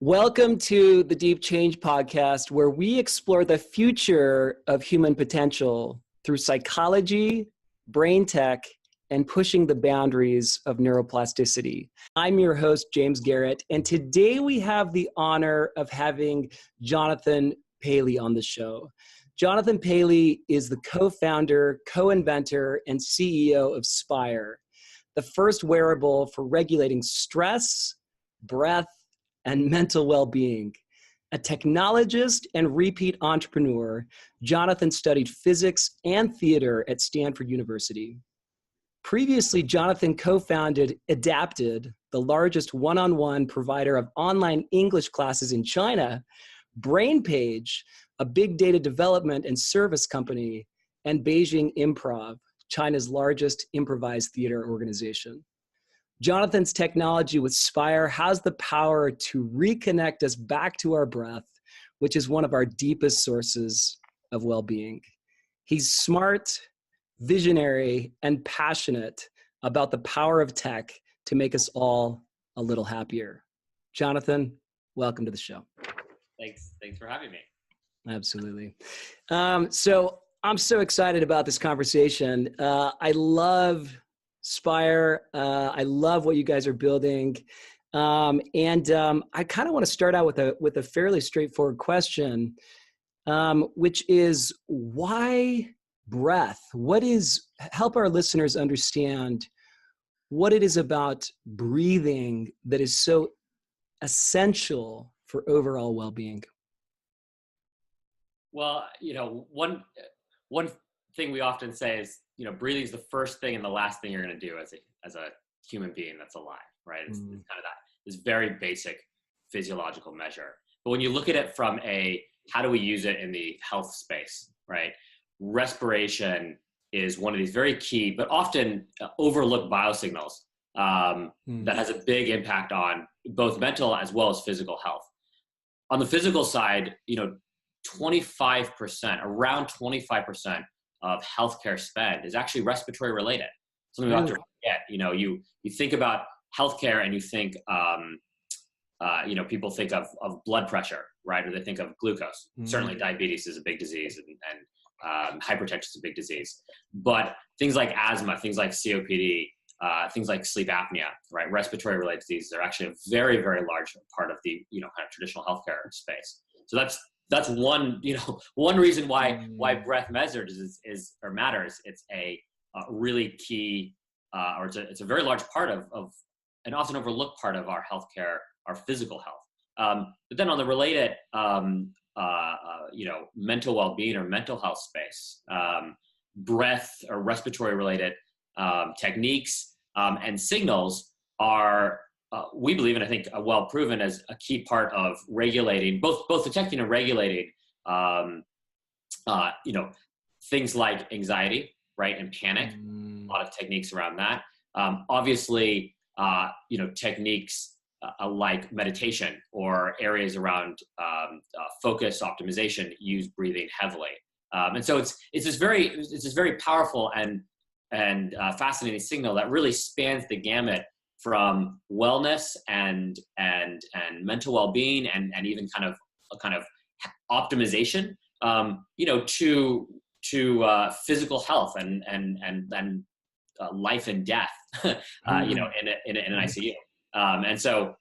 Welcome to the Deep Change Podcast, where we explore the future of human potential through psychology, brain tech, and pushing the boundaries of neuroplasticity. I'm your host, James Garrett, and today we have the honor of having Jonathan Palley on the show. Jonathan Palley is the co-founder, co-inventor, and CEO of Spire, the first wearable for regulating stress, breath, and mental well-being. A technologist and repeat entrepreneur, Jonathan studied physics and theater at Stanford University. Previously, Jonathan co-founded Idapted, the largest one-on-one provider of online English classes in China, BrainPage, a big data development and service company, and Beijing Improv, China's largest improvised theater organization. Jonathan's technology with Spire has the power to reconnect us back to our breath, which is one of our deepest sources of well-being. He's smart, visionary, and passionate about the power of tech to make us all a little happier. Jonathan, welcome to the show. Thanks for having me. Absolutely. So I'm so excited about this conversation. I love Spire. I love what you guys are building. I kind of want to start out with a fairly straightforward question, which is why breath? Help our listeners understand what it is about breathing that is so essential for overall well-being. Well, one thing we often say is, breathing is the first thing and the last thing you're going to do as a human being that's alive, right? It's kind of this very basic physiological measure. But when you look at it from how do we use it in the health space, right? Respiration is one of these very key, but often overlooked biosignals that has a big impact on both mental as well as physical health. On the physical side, around 25% of healthcare spend is actually respiratory related. Something we have to forget. You think about healthcare and you think, people think of blood pressure, right? Or they think of glucose. Certainly diabetes is a big disease and hypertension is a big disease. But things like asthma, things like COPD, things like sleep apnea, right? Respiratory related diseases are actually a very, very large part of the, kind of traditional healthcare space. So that's one reason why breath matters. It's a really key, or it's a very large part of an often overlooked part of our healthcare, our physical health. But then on the related, mental well-being or mental health space, breath or respiratory related techniques and signals are, we believe, and I think well proven as a key part of regulating, both detecting and regulating, things like anxiety, right, and panic. A lot of techniques around that. Obviously, techniques like meditation or areas around focus optimization use breathing heavily. And so it's this very powerful and fascinating signal that really spans the gamut from wellness and mental well-being and even kind of optimization, to physical health and life and death, in an ICU. And so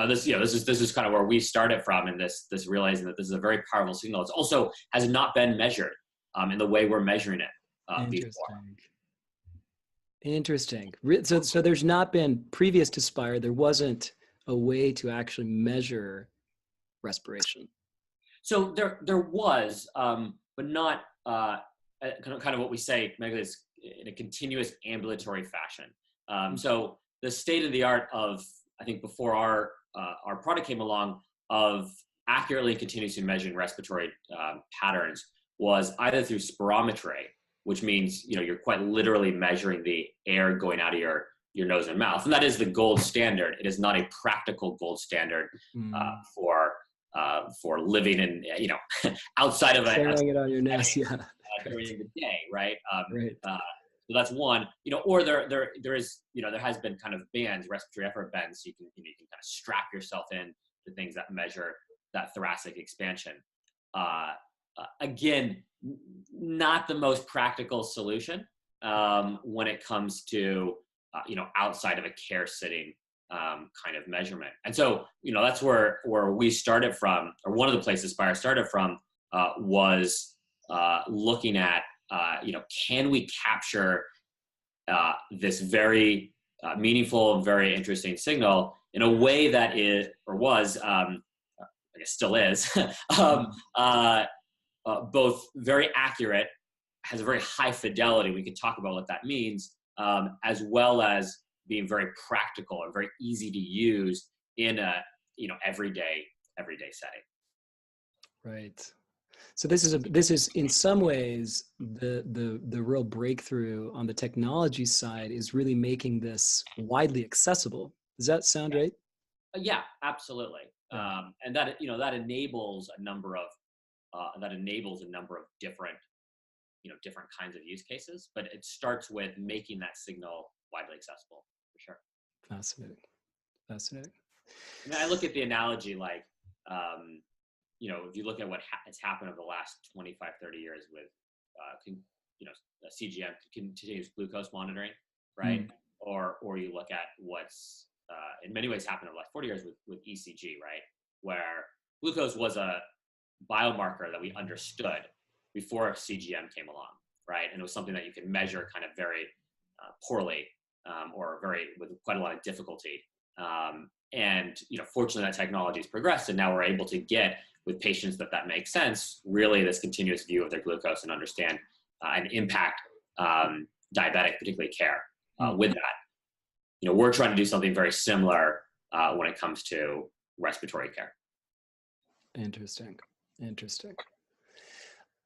this is kind of where we started from, and this realizing that this is a very powerful signal. It also has not been measured in the way we're measuring it before. Interesting. So there's not been, previous to Spire, there wasn't a way to actually measure respiration. So there was, but not kind of what we say is in a continuous ambulatory fashion. So the state of the art of, I think before our product came along, of accurately and continuously measuring respiratory patterns was either through spirometry, which means, you're quite literally measuring the air going out of your nose and mouth. And that is the gold standard. It is not a practical gold standard for living in, outside of carrying it on your nose, during the day, right? Right. So that's one, or there is, there has been kind of bands, respiratory effort bands. So you can kind of strap yourself in the things that measure that thoracic expansion. Again, not the most practical solution when it comes to outside of a care sitting kind of measurement. And so that's where we started from, or one of the places Spire started from was looking at can we capture this very meaningful and very interesting signal in a way that is, or was, I guess still is, both very accurate, has a very high fidelity. We could talk about what that means, as well as being very practical and very easy to use in a everyday setting. Right. So this is in some ways the real breakthrough on the technology side is really making this widely accessible. Does that sound right? Yeah, absolutely. And that that enables a number of different different kinds of use cases. But it starts with making that signal widely accessible, for sure. Fascinating. I mean, I look at the analogy like, if you look at what has happened over the last 25, 30 years with, CGM, continuous glucose monitoring, right? Or you look at what's in many ways happened over the last 40 years with ECG, right? Where glucose was a biomarker that we understood before CGM came along, right? And it was something that you can measure kind of very poorly or with quite a lot of difficulty. And fortunately, that technology has progressed, and now we're able to get with patients that makes sense, really this continuous view of their glucose and understand and impact diabetic, particularly care with that. We're trying to do something very similar when it comes to respiratory care. Interesting.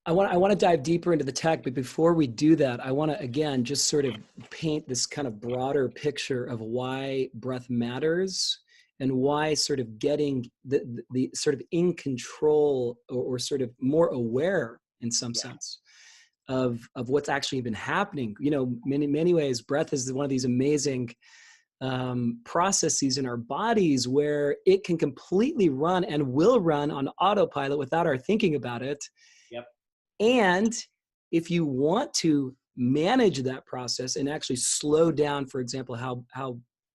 I want to dive deeper into the tech, but before we do that, I want to again just sort of paint this kind of broader picture of why breath matters and why sort of getting the sort of in control or sort of more aware in some sense of what's actually been happening. Many ways, breath is one of these amazing processes in our bodies where it can completely run and will run on autopilot without our thinking about it. Yep. And if you want to manage that process and actually slow down, for example, how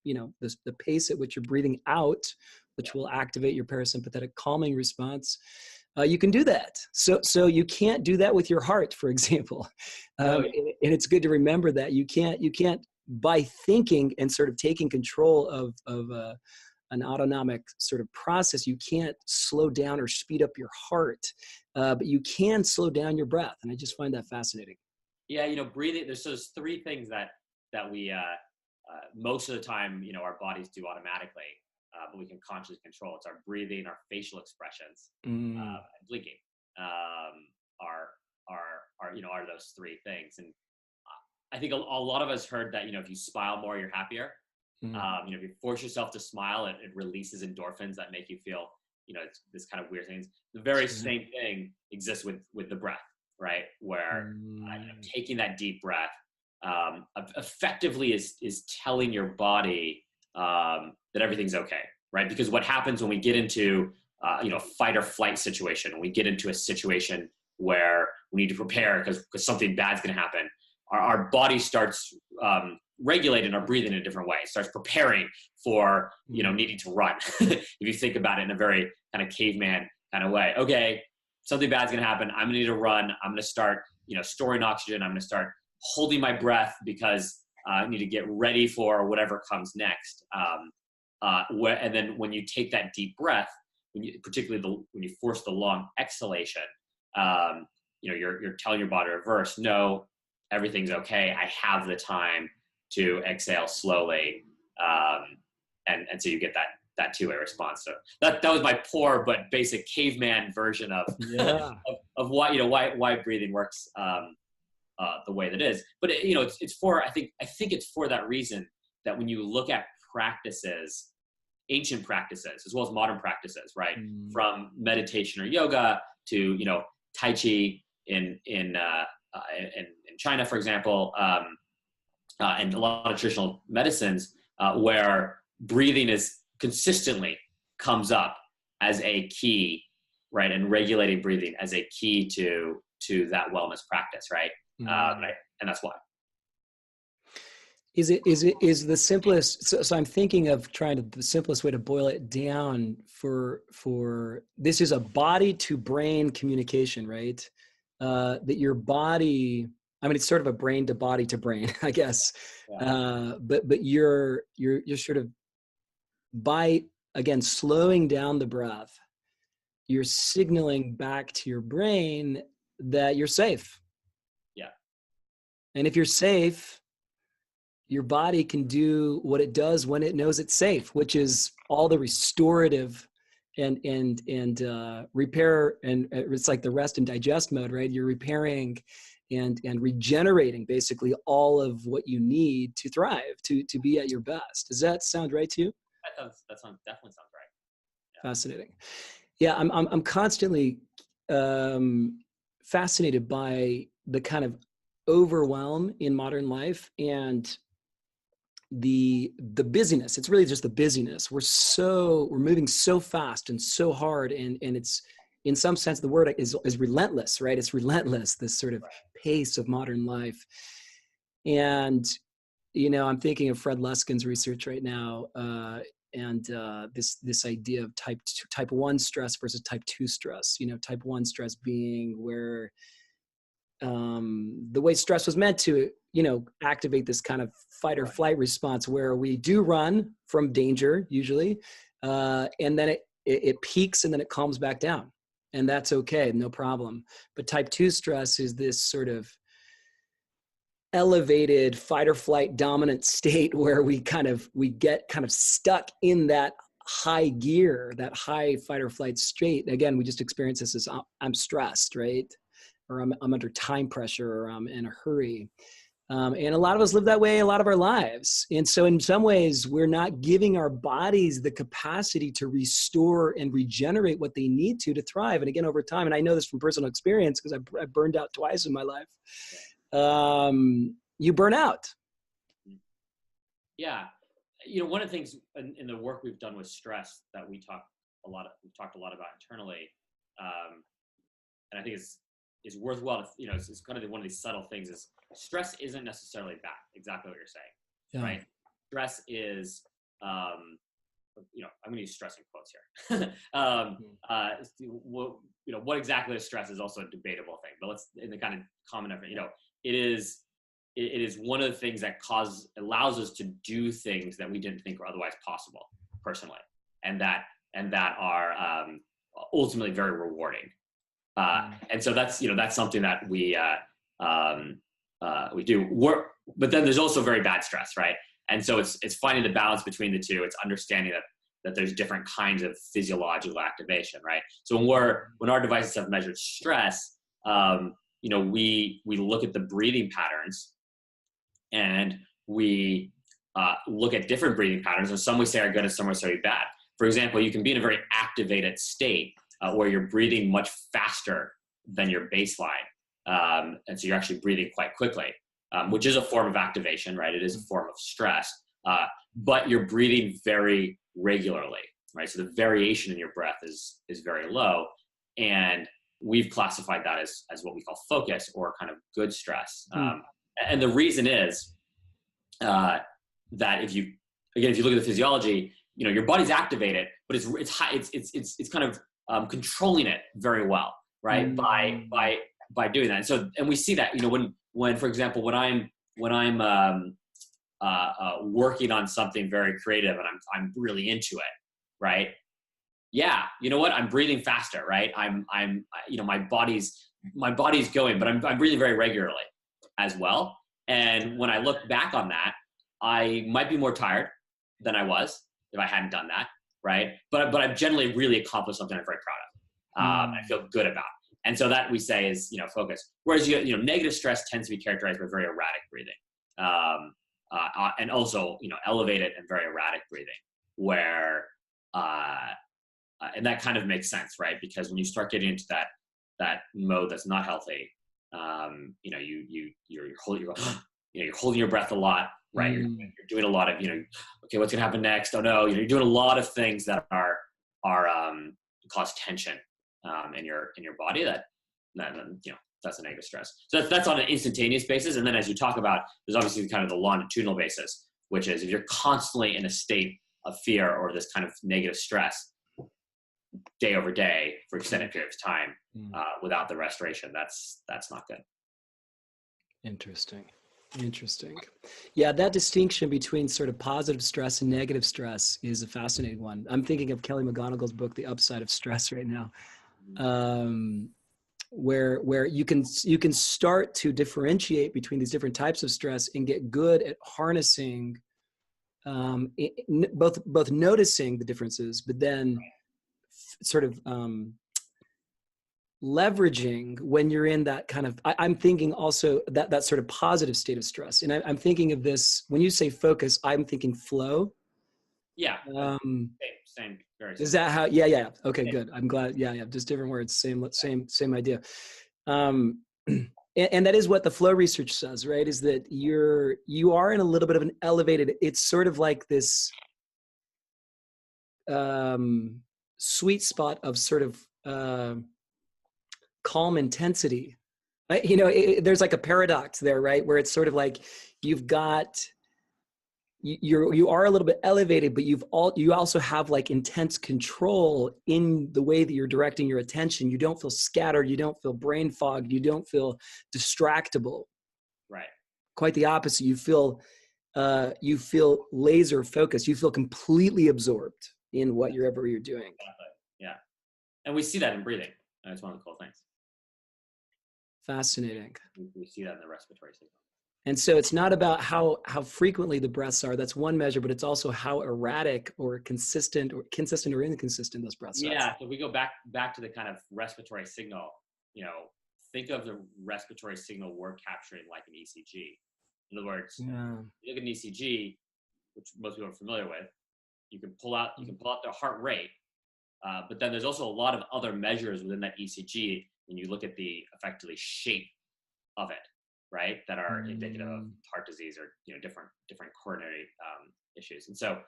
the pace at which you're breathing out, which will activate your parasympathetic calming response, you can do that. So you can't do that with your heart, for example. And it's good to remember that you can't by thinking and sort of taking control of an autonomic sort of process, you can't slow down or speed up your heart, but you can slow down your breath. And I just find that fascinating. Yeah, breathing, there's those three things that we, most of the time, our bodies do automatically, but we can consciously control. It's our breathing, our facial expressions, and blinking are those three things. And I think a lot of us heard that, if you smile more, you're happier. If you force yourself to smile, it releases endorphins that make you feel, it's this kind of weird things. The very same thing exists with the breath, right? Where taking that deep breath effectively is telling your body that everything's okay, right? Because what happens when we get into fight or flight situation, when we get into a situation where we need to prepare because something bad's going to happen, our body starts regulating our breathing in a different way. It starts preparing for, needing to run. If you think about it in a very kind of caveman kind of way, okay, something bad's going to happen. I'm going to need to run. I'm going to start, storing oxygen. I'm going to start holding my breath because I need to get ready for whatever comes next. And then when you take that deep breath, particularly when you force the long exhalation, you're telling your body to reverse, no, everything's okay. I have the time to exhale slowly. And so you get that two-way response. So that was my poor but basic caveman version of of why breathing works the way that is. But it's for I think it's for that reason that when you look at practices, ancient practices as well as modern practices, right, from meditation or yoga to Tai Chi in China, for example, and a lot of traditional medicines where breathing is consistently comes up as a key, right? And regulating breathing as a key to that wellness practice, right? And that's why. Is the simplest, so I'm thinking of the simplest way to boil it down for this is a body to brain communication, right? That your body, I mean, it's sort of a brain to body to brain, I guess. Yeah. But you're sort of, by, again, slowing down the breath, you're signaling back to your brain that you're safe. Yeah. And if you're safe, your body can do what it does when it knows it's safe, which is all the restorative and repair, and it's like the rest and digest mode, right? You're repairing and regenerating basically all of what you need to thrive, to be at your best. Does that sound right to you? That definitely sounds right. Yeah. Fascinating. Yeah, I'm constantly fascinated by the kind of overwhelm in modern life and the busyness. It's really just the busyness. We're moving so fast and so hard, and it's, in some sense, the word is relentless, right? It's relentless, this sort of pace of modern life. And I'm thinking of Fred Luskin's research right now, and this idea of type 1 stress versus type 2 stress. Type 1 stress being where the way stress was meant to activate this kind of fight or flight response, where we do run from danger usually, and then it peaks and then it calms back down, and that's okay, no problem. But type 2 stress is this sort of elevated fight or flight dominant state where we get kind of stuck in that high gear, that high fight or flight state. Again, we just experience this as I'm stressed, right? Or I'm under time pressure, or I'm in a hurry. And a lot of us live that way a lot of our lives. And so in some ways, we're not giving our bodies the capacity to restore and regenerate what they need to thrive. And again, over time, and I know this from personal experience because I burned out twice in my life, you burn out. Yeah. One of the things in the work we've done with stress that we've talked a lot about internally, and I think is worthwhile to, it's kind of one of these subtle things, is stress isn't necessarily bad. Exactly what you're saying, yeah. Right? Stress is, I'm going to use stress in quotes here. What exactly is stress is also a debatable thing, but let's, in the kind of common effort, it is one of the things that allows us to do things that we didn't think were otherwise possible personally, and that are ultimately very rewarding. And so that's something that we do. But then there's also very bad stress, right? And so it's finding the balance between the two. It's understanding that there's different kinds of physiological activation, right? So when our devices have measured stress, we look at the breathing patterns, and we look at different breathing patterns, and some we say are good and some we say are bad. For example, you can be in a very activated state where you're breathing much faster than your baseline. And so you're actually breathing quite quickly, which is a form of activation, right? It is a form of stress, but you're breathing very regularly, right? So the variation in your breath is very low. And we've classified that as what we call focus, or kind of good stress. And the reason is that if you look at the physiology, your body's activated, but it's high, it's kind of controlling it very well, right? By doing that. And we see that, when for example, when I'm working on something very creative and I'm really into it, right? Yeah, you know what? I'm breathing faster, right? My body's going, but I'm breathing very regularly as well. And when I look back on that, I might be more tired than I was if I hadn't done that, right? But I've generally really accomplished something I'm very proud of. I feel good about. And so that we say is, focus. Whereas, negative stress tends to be characterized by very erratic breathing. And also, elevated and very erratic breathing, where, and that kind of makes sense, right? Because when you start getting into that mode that's not healthy, you're holding your breath a lot, right? You're doing a lot of, okay, what's gonna happen next? Oh no, you're doing a lot of things that are cause tension in your body. That's a negative stress. So that's on an instantaneous basis. And then as you talk about, there's obviously kind of the longitudinal basis, which is if you're constantly in a state of fear or this kind of negative stress day over day for extended periods of time without the restoration, that's not good. Interesting. Yeah, that distinction between sort of positive stress and negative stress is a fascinating one. I'm thinking of Kelly McGonigal's book, The Upside of Stress, right now, where you can start to differentiate between these different types of stress and get good at harnessing both noticing the differences, but then sort of leveraging when you're in that kind of, I'm thinking also that sort of positive state of stress. And I'm thinking of this, when you say focus, I'm thinking flow. Yeah. Same. Very same. Is that how, yeah. Okay, good. I'm glad. Yeah. Just different words. Same idea. And that is what the flow research says, right? Is that you are in a little bit of an elevated, it's sort of like this sweet spot of sort of calm intensity. There's like a paradox there, right? Where it's sort of like you are a little bit elevated, but you also have like intense control in the way that you're directing your attention. You don't feel scattered. You don't feel brain fogged. You don't feel distractible. Right. Quite the opposite. You feel laser focused. You feel completely absorbed in whatever you're doing. Exactly. Yeah. And we see that in breathing. That's one of the cool things. Fascinating. We see that in the respiratory signal. And so it's not about how frequently the breaths are. That's one measure, but it's also how erratic or consistent or inconsistent those breaths are. Yeah. So we go back to the kind of respiratory signal. Think of the respiratory signal we're capturing like an ECG. In other words, you look at an ECG, which most people are familiar with. You can pull out the heart rate, but then there's also a lot of other measures within that ECG when you look at the effectively shape of it, right? That are indicative of heart disease or different coronary issues. And so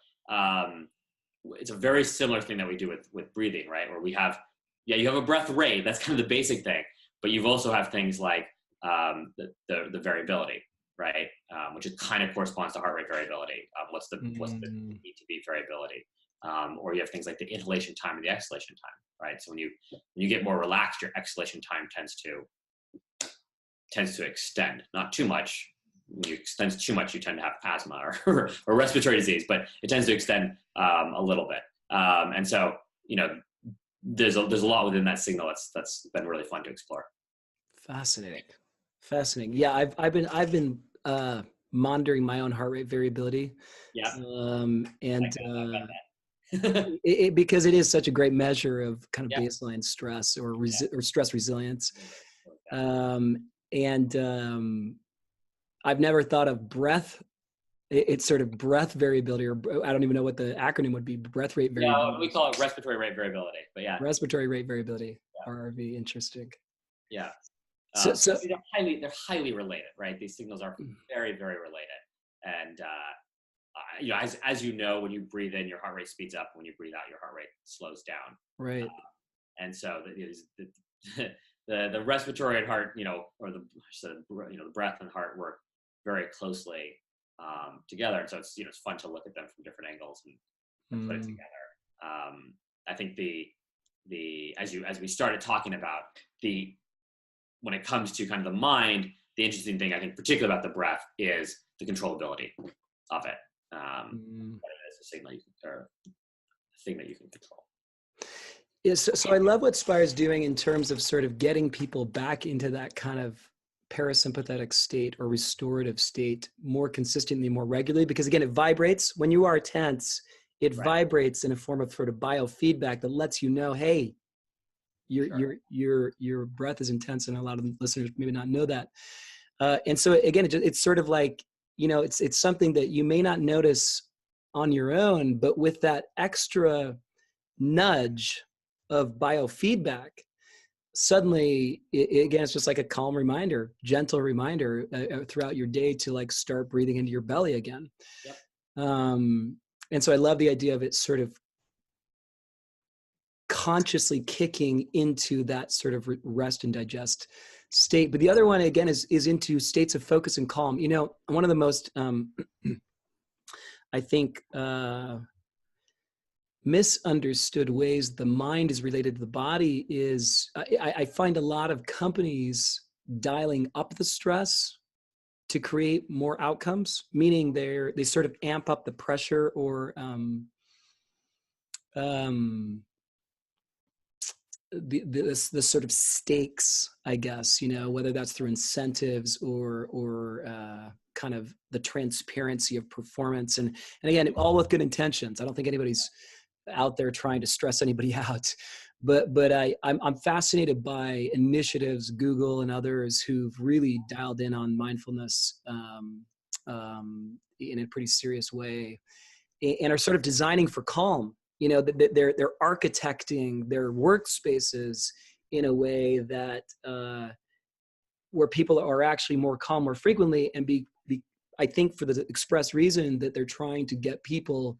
it's a very similar thing that we do with breathing, right? Where we have you have a breath rate, that's kind of the basic thing, but you've also have things like the variability, right? Which is kind of corresponds to heart rate variability. What's the need to be variability? Or you have things like the inhalation time and the exhalation time, right? So when you get more relaxed, your exhalation time tends to extend, not too much. When you extend too much, you tend to have asthma or respiratory disease, but it tends to extend a little bit. And so, there's a lot within that signal that's been really fun to explore. Fascinating. Yeah, I've been monitoring my own heart rate variability. Yeah. Because it is such a great measure of kind of baseline stress or stress resilience. I've never thought of breath. It's sort of breath variability, or I don't even know what the acronym would be. Breath rate variability. Yeah, we call it respiratory rate variability, but yeah. Respiratory rate variability, RRV. Interesting. Yeah. So they're highly related, right? These signals are very, very related. And as you know, when you breathe in, your heart rate speeds up. When you breathe out, your heart rate slows down. Right. And so the respiratory and heart, or the breath and heart work very closely together. And so it's it's fun to look at them from different angles and put it together. I think as we started talking about when it comes to kind of the mind, the interesting thing I think particularly about the breath is the controllability of it. It's a signal thing that you can control. Yes. So I love what Spire is doing in terms of sort of getting people back into that kind of parasympathetic state or restorative state more consistently, more regularly, because again, it vibrates when you are tense. It vibrates in a form of sort of biofeedback that lets you know, hey, your breath is intense, and a lot of listeners maybe not know that. And so again, it's sort of like, it's something that you may not notice on your own, but with that extra nudge of biofeedback, suddenly, again, it's just like a calm reminder, gentle reminder throughout your day to like start breathing into your belly again. Yep. And so I love the idea of it sort of consciously kicking into that sort of rest and digest state. But the other one, again, is into states of focus and calm. You know, one of the most, I think, misunderstood ways the mind is related to the body is I find a lot of companies dialing up the stress to create more outcomes, meaning they sort of amp up the pressure or the sort of stakes, I guess, you know, whether that's through incentives or kind of the transparency of performance. And again, all with good intentions. I don't think anybody's out there trying to stress anybody out, but I'm fascinated by initiatives, Google and others who've really dialed in on mindfulness in a pretty serious way, and are sort of designing for calm. You know, they're architecting their workspaces in a way that where people are actually more calm more frequently, and I think for the express reason that they're trying to get people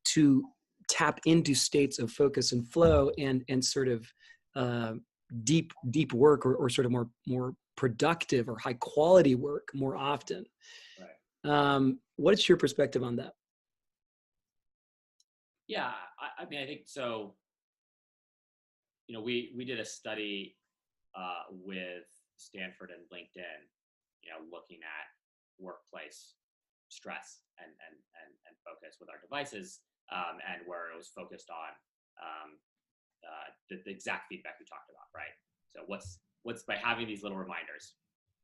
to tap into states of focus and flow and sort of deep work or sort of more productive or high quality work more often. Right. What's your perspective on that? Yeah, I mean, I think so. You know, we did a study with Stanford and LinkedIn, you know, looking at workplace stress and focus with our devices, and where it was focused on the exact feedback we talked about, right? So what's by having these little reminders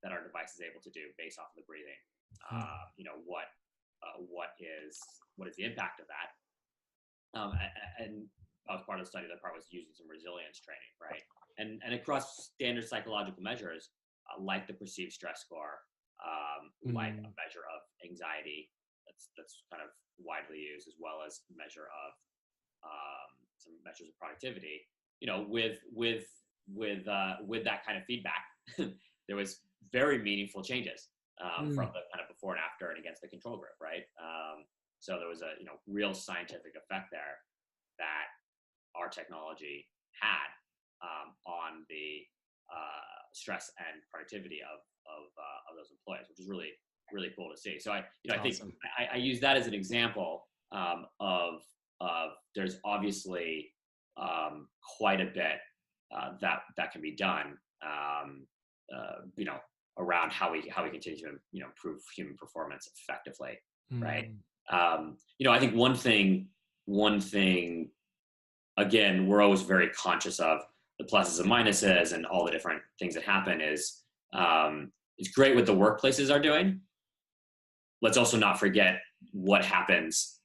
that our device is able to do based off of the breathing, you know, what is the impact of that? And that was part of the study. That part was using some resilience training, right? And across standard psychological measures, like the perceived stress score, like a measure of anxiety, that's kind of widely used, as well as measure of some measures of productivity. You know, with that kind of feedback, there was very meaningful changes from the kind of before and after and against the control group, right? So there was a real scientific effect there that our technology had on the stress and productivity of those employees, which is really cool to see. So I think I use that as an example of there's obviously quite a bit that can be done around how we continue to improve human performance effectively, right? I think one thing, again, we're always very conscious of the pluses and minuses and all the different things that happen is, it's great what the workplaces are doing. Let's also not forget what happens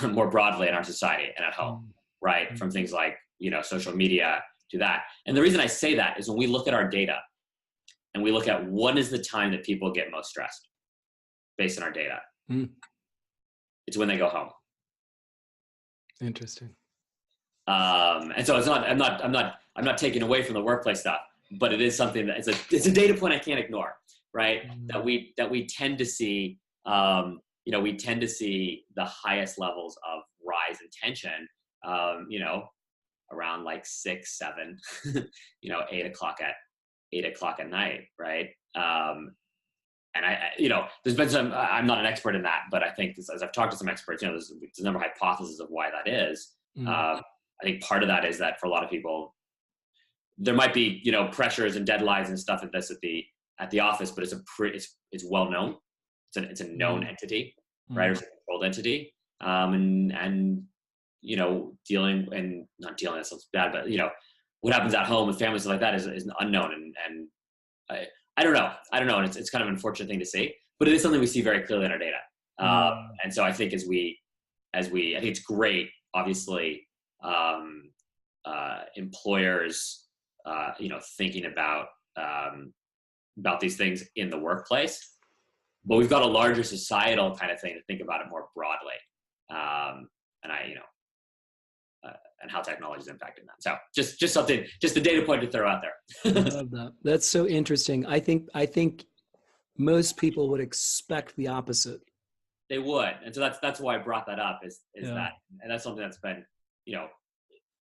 more broadly in our society and at home, right? From things like, social media to that. And the reason I say that is when we look at our data and we look at what is the time that people get most stressed based on our data, it's when they go home. Interesting. And so it's not, I'm not taking away from the workplace stuff, but it is something that it's a data point I can't ignore, right? That we tend to see, we tend to see the highest levels of rise in tension, around like 6, 7, 8 o'clock at night, right? And there's been some, I'm not an expert in that, but I think as I've talked to some experts, there's a number of hypotheses of why that is. I think part of that is that for a lot of people, there might be, pressures and deadlines and stuff like this at the office, but it's well known. It's a known entity, right? Or it's a controlled entity. And dealing, and not dealing, that sounds bad, but what happens at home with families, stuff like that is an unknown. And I don't know. And it's kind of an unfortunate thing to see, but it is something we see very clearly in our data. And so I think I think it's great, obviously, employers, thinking about these things in the workplace, but we've got a larger societal kind of thing to think about it more broadly. And how technology is impacting that. So just something, just a data point to throw out there. I love that. That's so interesting. I think most people would expect the opposite. They would. And so that's why I brought that up is that, and that's something that's been,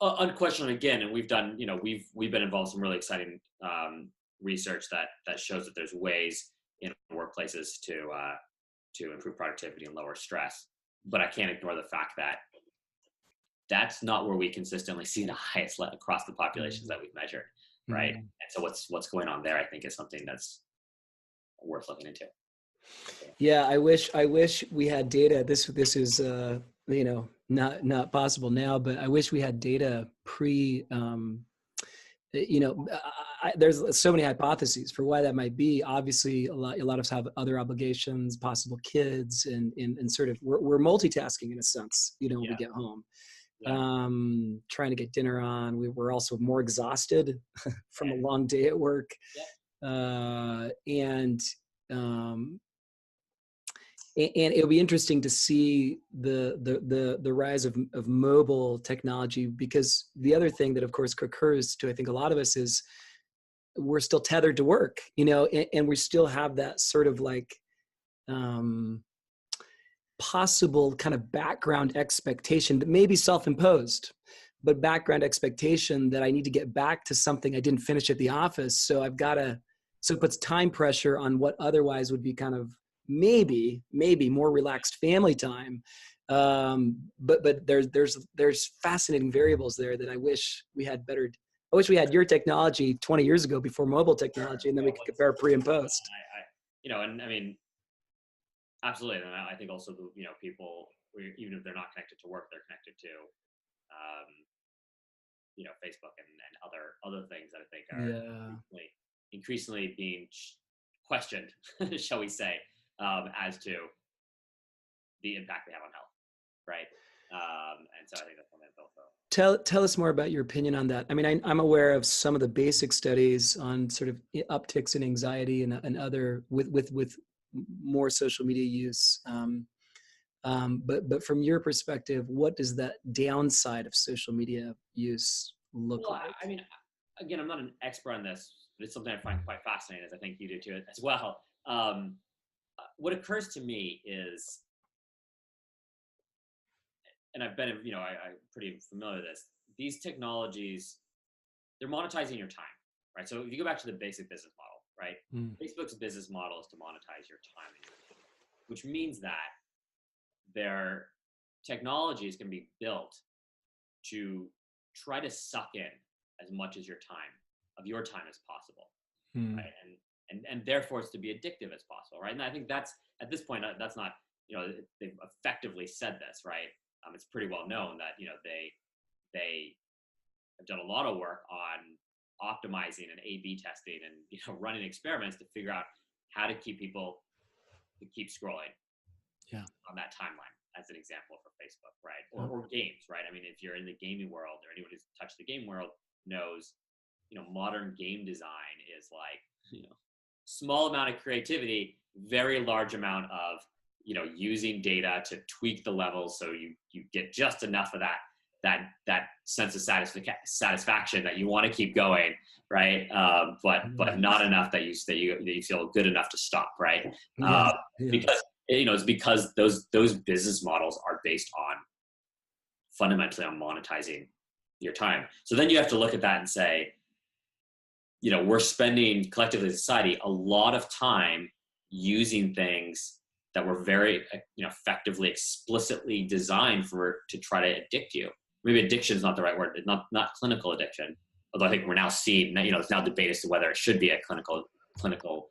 Unquestionably, again, and we've done, we've been involved in some really exciting research that shows that there's ways in workplaces to improve productivity and lower stress. But I can't ignore the fact that that's not where we consistently see the highest across the populations that we've measured, right? And so what's going on there, I think, is something that's worth looking into. Yeah, I wish we had data. This is not possible now, but I wish we had data there's so many hypotheses for why that might be. Obviously, a lot of us have other obligations, possible kids, and sort of we're multitasking in a sense. When we get home, trying to get dinner on. We're also more exhausted from a long day at work, and it'll be interesting to see the rise of mobile technology, because the other thing that of course occurs to, I think, a lot of us is we're still tethered to work, and we still have that sort of like possible kind of background expectation that may be self-imposed, but background expectation that I need to get back to something I didn't finish at the office. So so it puts time pressure on what otherwise would be kind of maybe more relaxed family time. But there's fascinating variables there that I wish we had better. I wish we had your technology 20 years ago before mobile technology, and then we could compare pre and post. And I mean, absolutely. And I think also, people, even if they're not connected to work, they're connected to, Facebook and other things that I think are increasingly being questioned, shall we say, as to the impact they have on health, right? And so I think that's something that's also. Tell us more about your opinion on that. I mean, I'm aware of some of the basic studies on sort of upticks in anxiety and other with more social media use. But from your perspective, what does that downside of social media use look like? I mean, again, I'm not an expert on this, but it's something I find quite fascinating, as I think you do too as well. What occurs to me is, and I've been, I'm pretty familiar with this, these technologies, they're monetizing your time, right? So if you go back to the basic business model, right? Facebook's business model is to monetize your time, which means that their technologies can be built to try to suck in as much of your time as possible, right? And therefore it's to be addictive as possible, right? And I think that's, at this point, that's not, they've effectively said this, right? It's pretty well known that, they have done a lot of work on optimizing and A/B testing and, running experiments to figure out how to keep people to keep scrolling on that timeline, as an example for Facebook, right? Or games, right? I mean, if you're in the gaming world, or anyone who's touched the game world knows, modern game design is like, small amount of creativity, very large amount of, using data to tweak the levels so you get just enough of that sense of satisfaction that you want to keep going, right? But not enough that you feel good enough to stop, right? Because it's because those business models are based on fundamentally on monetizing your time. So then you have to look at that and say, we're spending collectively as a society a lot of time using things that were very, effectively, explicitly designed to try to addict you. Maybe addiction is not the right word. It's not clinical addiction. Although I think we're now seeing, it's now debate as to whether it should be a clinical.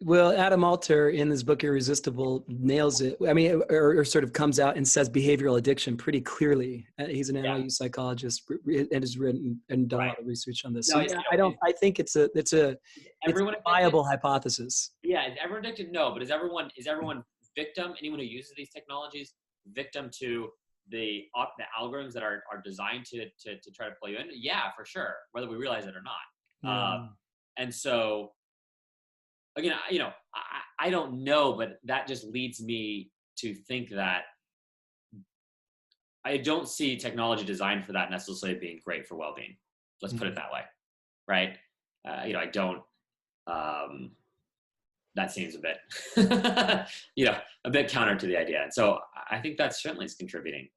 Well, Adam Alter in his book Irresistible nails it. I mean, or sort of comes out and says behavioral addition pretty clearly. He's an NYU psychologist and has written and done a lot of research on this. So I think it's a viable hypothesis. Yeah, is everyone addicted? No, but is everyone victim? Anyone who uses these technologies victim to the algorithms that are designed to try to pull you in? Yeah, for sure, whether we realize it or not. And so, again, I don't know, but that just leads me to think that I don't see technology designed for that necessarily being great for well-being. Let's put it that way, right? I don't. That seems a bit, a bit counter to the idea. And so I think that certainly is contributing.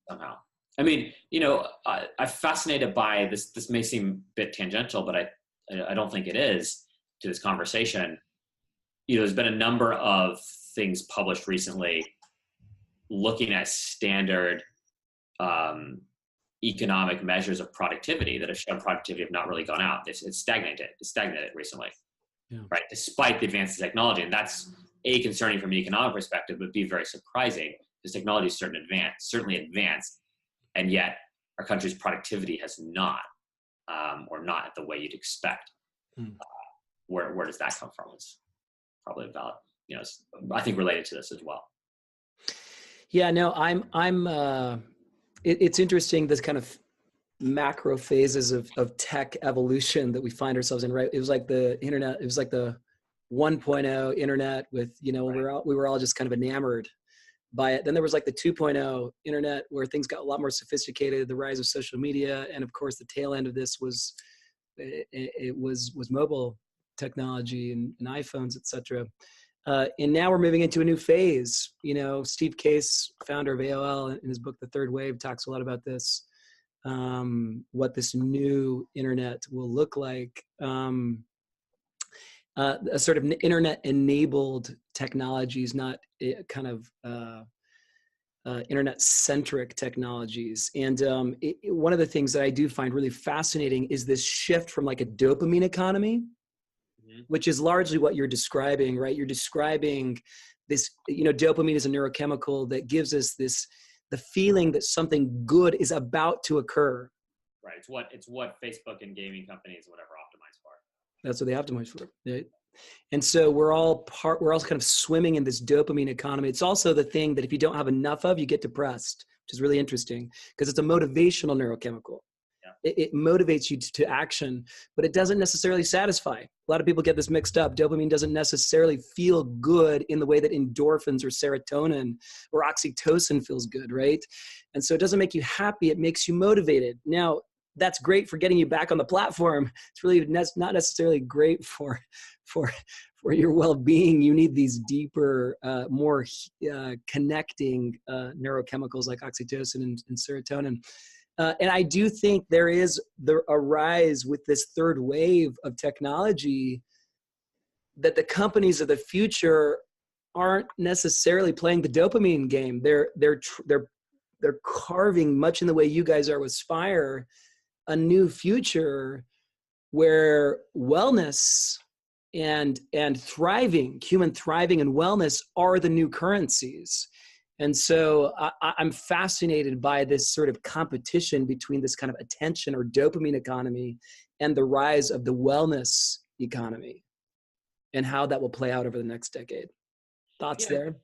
Somehow. I mean, I'm fascinated by this. This may seem a bit tangential, but I don't think it is to this conversation. There's been a number of things published recently looking at standard economic measures of productivity that have shown productivity have not really gone out. It's stagnated recently, right? Despite the advances in technology. And that's concerning from an economic perspective, but be very surprising because technology is certainly advanced, and yet our country's productivity has not, or not at the way you'd expect. Where does that come from? It's probably about, I think related to this as well. Yeah, no, it's interesting, this kind of macro phases of tech evolution that we find ourselves in, right? It was like the internet, it was like the 1.0 internet with, right. we were all just kind of enamored by it. Then there was like the 2.0 internet where things got a lot more sophisticated, the rise of social media. And of course the tail end of this was, it was mobile technology and iPhones, et cetera. And now we're moving into a new phase. Steve Case, founder of AOL, in his book, The Third Wave, talks a lot about this, what this new internet will look like. A sort of internet-enabled technologies, not kind of internet-centric technologies. And one of the things that I do find really fascinating is this shift from like a dopamine economy, which is largely what you're describing, right? You're describing this, dopamine is a neurochemical that gives us the feeling that something good is about to occur. Right. It's what Facebook and gaming companies, whatever, optimize for. That's what they optimize for. Right? And so we're all kind of swimming in this dopamine economy. It's also the thing that if you don't have enough of, you get depressed, which is really interesting because it's a motivational neurochemical. It motivates you to action, but it doesn't necessarily satisfy. A lot of people get this mixed up. Dopamine doesn't necessarily feel good in the way that endorphins or serotonin or oxytocin feels good, right? And so it doesn't make you happy. It makes you motivated. Now, that's great for getting you back on the platform. It's really not necessarily great for your well-being. You need these deeper, more connecting neurochemicals like oxytocin and serotonin. And I do think there is a rise with this third wave of technology that the companies of the future aren't necessarily playing the dopamine game. They're carving, much in the way you guys are with Spire, a new future where wellness and thriving, human thriving and wellness are the new currencies. And so I'm fascinated by this sort of competition between this kind of attention or dopamine economy and the rise of the wellness economy and how that will play out over the next decade. Thoughts there?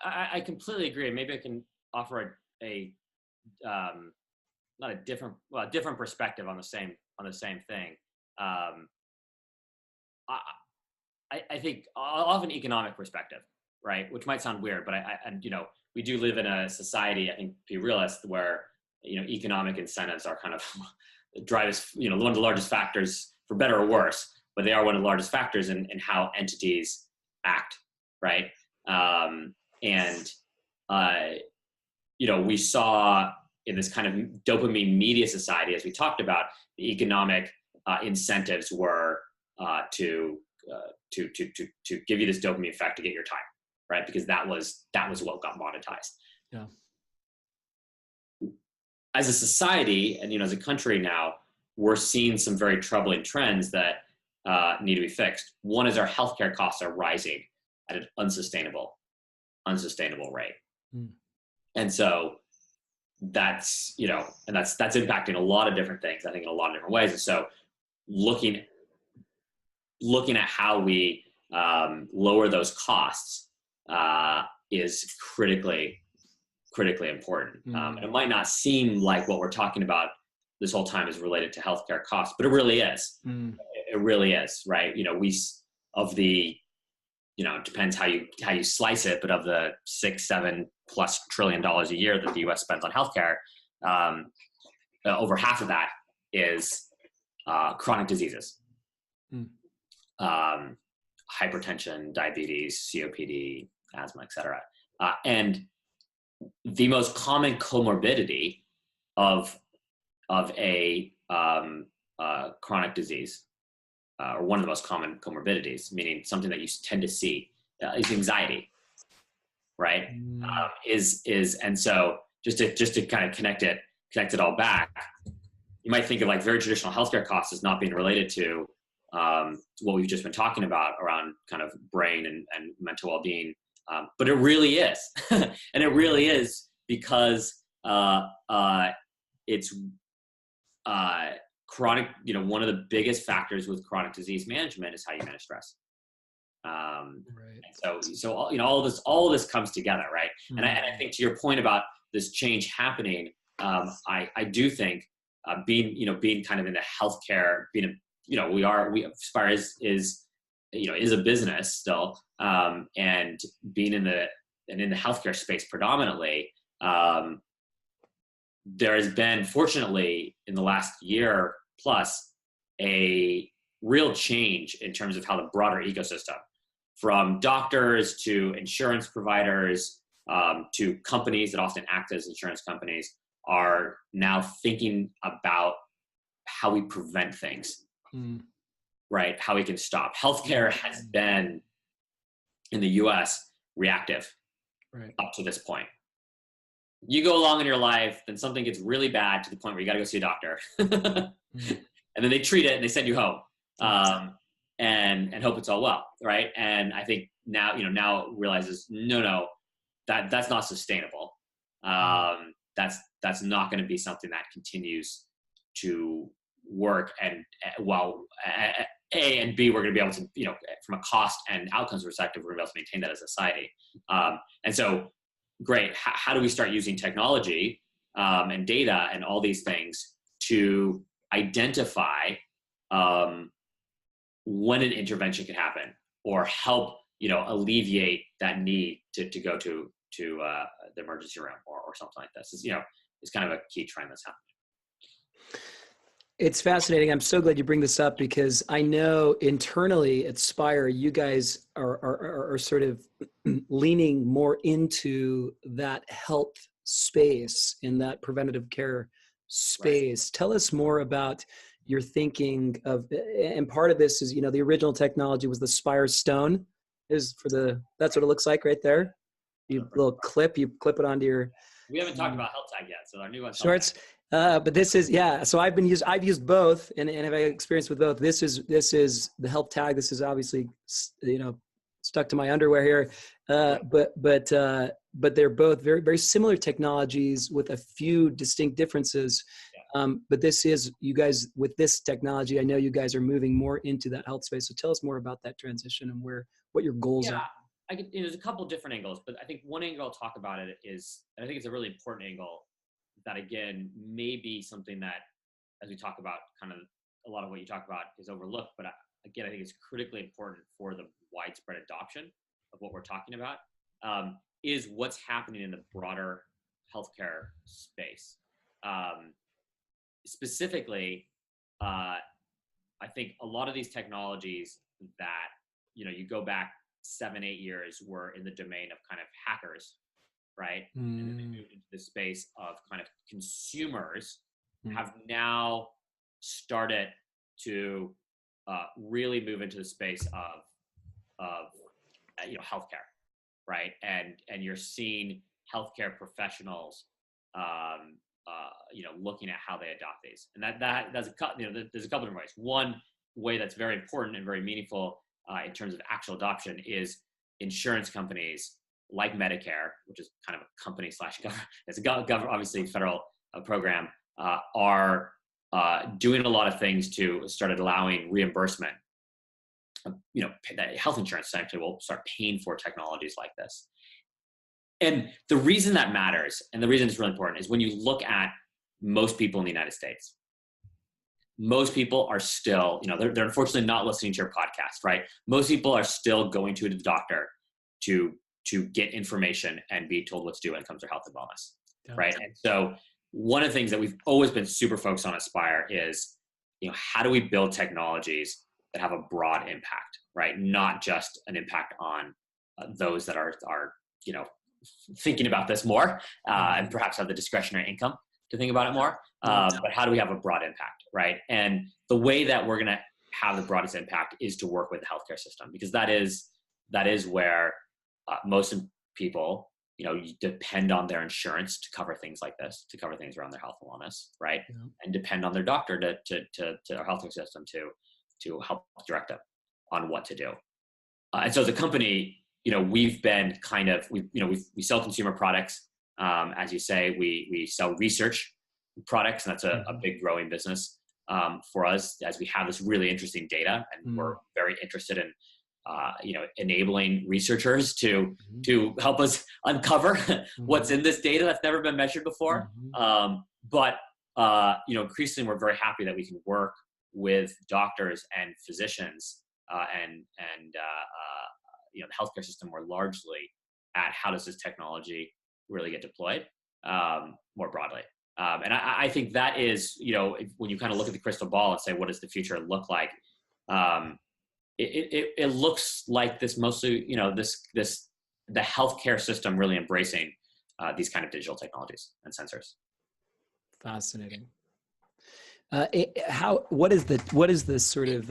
I completely agree. Maybe I can offer a different perspective on the same thing. I think I'll have an economic perspective, right? Which might sound weird, but we do live in a society, I think, be realist, where, economic incentives are kind of drive us, one of the largest factors, for better or worse, but they are one of the largest factors in how entities act, right? We saw in this kind of dopamine media society, as we talked about, the economic incentives were to give you this dopamine effect to get your time, right? Because that was what got monetized. Yeah. As a society and as a country now, we're seeing some very troubling trends that need to be fixed. One is our healthcare costs are rising at an unsustainable rate, and so that's that's impacting a lot of different things, I think, in a lot of different ways. And so looking at how we lower those costs is critically important. And it might not seem like what we're talking about this whole time is related to healthcare costs, but it really is. It really is, right? It depends how you slice it, but of the $6-7+ trillion a year that the U.S. spends on healthcare, over half of that is chronic diseases. Hypertension, diabetes, COPD, asthma, et cetera. And the most common comorbidity of a chronic disease, or one of the most common comorbidities, meaning something that you tend to see, is anxiety, right? And so just to kind of connect it all back, you might think of like very traditional healthcare costs as not being related to what we've just been talking about around kind of brain and mental well-being, but it really is, and it really is because it's chronic. One of the biggest factors with chronic disease management is how you manage stress. Right. So all of this comes together, right? And I think to your point about this change happening, I do think being kind of in the healthcare, Spire is a business still, and being in the healthcare space predominantly, there has been, fortunately, in the last year plus, a real change in terms of how the broader ecosystem, from doctors to insurance providers, to companies that often act as insurance companies, are now thinking about how we prevent things, right? How we can stop. Healthcare has been, in the US, reactive up to this point. You go along in your life, then something gets really bad to the point where you got to go see a doctor. And then they treat it and they send you home, and hope it's all well, right? And I think now it realizes, no, that's not sustainable. That's not going to be something that continues to work. And A, and B, we're going to be able to, from a cost and outcomes perspective, we're going to be able to maintain that as a society. And so, great. How do we start using technology and data and all these things to identify when an intervention can happen, or help alleviate that need to go to the emergency room or something like this? Is kind of a key trend that's happening. It's fascinating. I'm so glad you bring this up, because I know internally at Spire, you guys are sort of leaning more into that health space, in that preventative care space. Right. Tell us more about your thinking of, and part of this is, the original technology was the Spire Stone. That's what it looks like right there. You clip it onto your. We haven't talked about Health Tag yet, so our new one's shorts. But this is, so I've used both and have experience with both. This is the Health Tag. This is obviously, stuck to my underwear here. But they're both very, very similar technologies with a few distinct differences. But this is, you guys, with this technology, I know you guys are moving more into that health space. So tell us more about that transition and what your goals are. There's a couple different angles, but I think one angle I'll talk about it is, and I think it's a really important angle that, again, may be something that, as we talk about, kind of a lot of what you talk about is overlooked, but again, I think it's critically important for the widespread adoption of what we're talking about, is what's happening in the broader healthcare space. Specifically, I think a lot of these technologies that, you go back 7-8 years, were in the domain of kind of hackers, right? And then they moved into the space of kind of consumers, have now started to really move into the space of healthcare, right? And you're seeing healthcare professionals looking at how they adopt these. And there's a couple different ways. One way that's very important and very meaningful in terms of actual adoption is insurance companies like Medicare, which is kind of a company / government, it's a government, obviously federal program, are doing a lot of things to start allowing reimbursement. Health insurance actually will start paying for technologies like this. And the reason that matters, and the reason it's really important, is when you look at most people in the United States, most people are still, they're unfortunately not listening to your podcast, right? Most people are still going to the doctor to get information and be told what to do when it comes to health and wellness, right? And so one of the things that we've always been super focused on at Spire is, how do we build technologies that have a broad impact, right? Not just an impact on those that are thinking about this more and perhaps have the discretionary income to think about it more. But how do we have a broad impact, right? And the way that we're going to have the broadest impact is to work with the healthcare system, because that is where most people, you depend on their insurance to cover things like this, to cover things around their health and wellness, right? Yeah. And depend on their doctor to our healthcare system to help direct them on what to do. And so as a company, we've been we sell consumer products. As you say, we sell research products, and that's a big growing business for us, as we have this really interesting data, and we're very interested in enabling researchers to help us uncover what's in this data that's never been measured before. But increasingly, we're very happy that we can work with doctors and physicians and the healthcare system more largely at how does this technology really get deployed more broadly. And I think that is, when you kind of look at the crystal ball and say, what does the future look like? It looks like this mostly, the healthcare system really embracing these kind of digital technologies and sensors. Fascinating. What is the sort of,